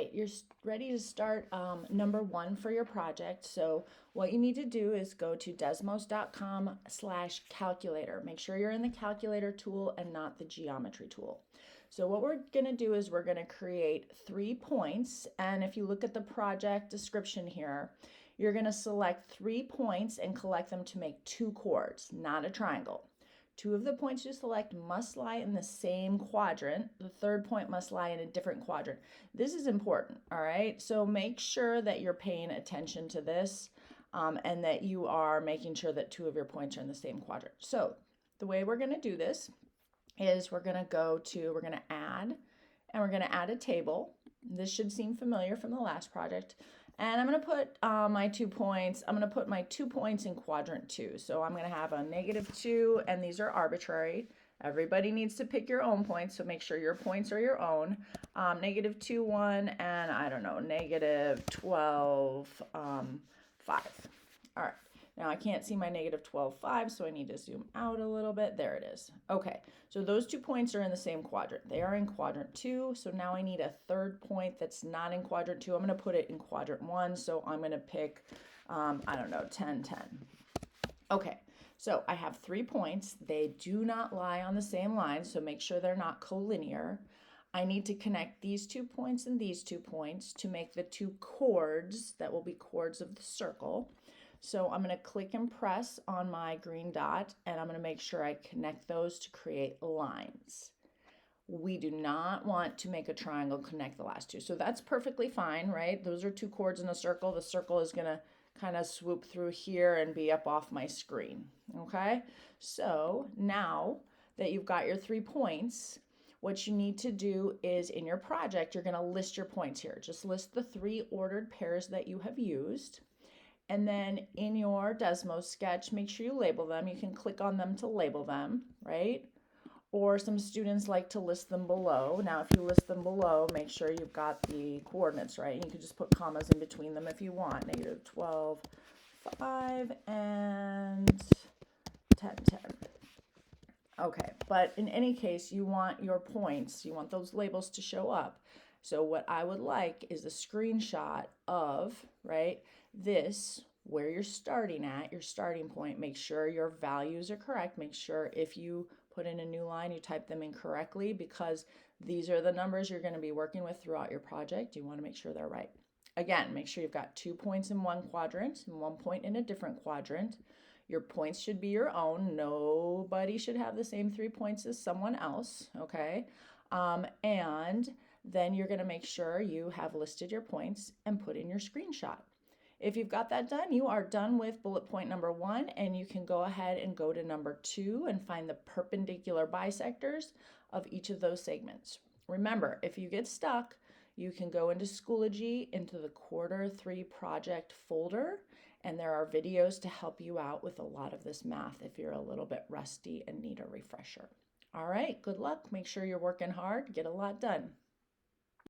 right, you're ready to start number one for your project. So what you need to do is go to desmos.com/calculator. Make sure you're in the calculator tool and not the geometry tool. So what we're going to do is we're going to create 3 points. And if you look at the project description here, you're going to select 3 points and collect them to make 2 chords, not a triangle. 2 of the points you select must lie in the same quadrant. The third point must lie in a different quadrant. This is important, all right? So make sure that you're paying attention to this and that you are making sure that 2 of your points are in the same quadrant. So the way we're going to do this is we're going to add, and we're going to add a table. This should seem familiar from the last project. And I'm going to put my 2 points, I'm going to put my 2 points in quadrant 2. So I'm going to have a -2, and these are arbitrary. Everybody needs to pick your own points, so make sure your points are your own. -2, 1, and I don't know, -12, 5. All right. Now I can't see my -12, 5, so I need to zoom out a little bit. There it is. Okay, so those 2 points are in the same quadrant. They are in quadrant 2, so now I need a third point that's not in quadrant 2. I'm going to put it in quadrant 1, so I'm going to pick, I don't know, 10, 10. Okay, so I have 3 points. They do not lie on the same line, so make sure they're not collinear. I need to connect these 2 points and these 2 points to make the 2 chords that will be chords of the circle. So I'm going to click and press on my green dot, and I'm going to make sure I connect those to create lines. We do not want to make a triangle connect the last 2. So that's perfectly fine, right? Those are 2 chords in a circle. The circle is going to kind of swoop through here and be up off my screen, okay? So now that you've got your 3 points, what you need to do is in your project, you're going to list your points here. Just list the 3 ordered pairs that you have used. And then in your Desmos sketch, make sure you label them. You can click on them to label them, right? Or some students like to list them below. Now, if you list them below, make sure you've got the coordinates, right? You can just put commas in between them if you want. -12, 5, and 10, 10. Okay, but in any case, you want your points, you want those labels to show up. So what I would like is a screenshot of, right, this, where you're starting at, your starting point. Make sure your values are correct. Make sure if you put in a new line, you type them in correctly, because these are the numbers you're going to be working with throughout your project. You want to make sure they're right. Again, make sure you've got 2 points in one quadrant and 1 point in a different quadrant. Your points should be your own. Nobody should have the same 3 points as someone else, okay? And then you're going to make sure you have listed your points and put in your screenshot. If you've got that done, you are done with bullet point number 1, and you can go ahead and go to number 2 and find the perpendicular bisectors of each of those segments. Remember, if you get stuck, you can go into Schoology, into the quarter 3 project folder, and there are videos to help you out with a lot of this math if you're a little bit rusty and need a refresher. All right, good luck. Make sure you're working hard. Get a lot done.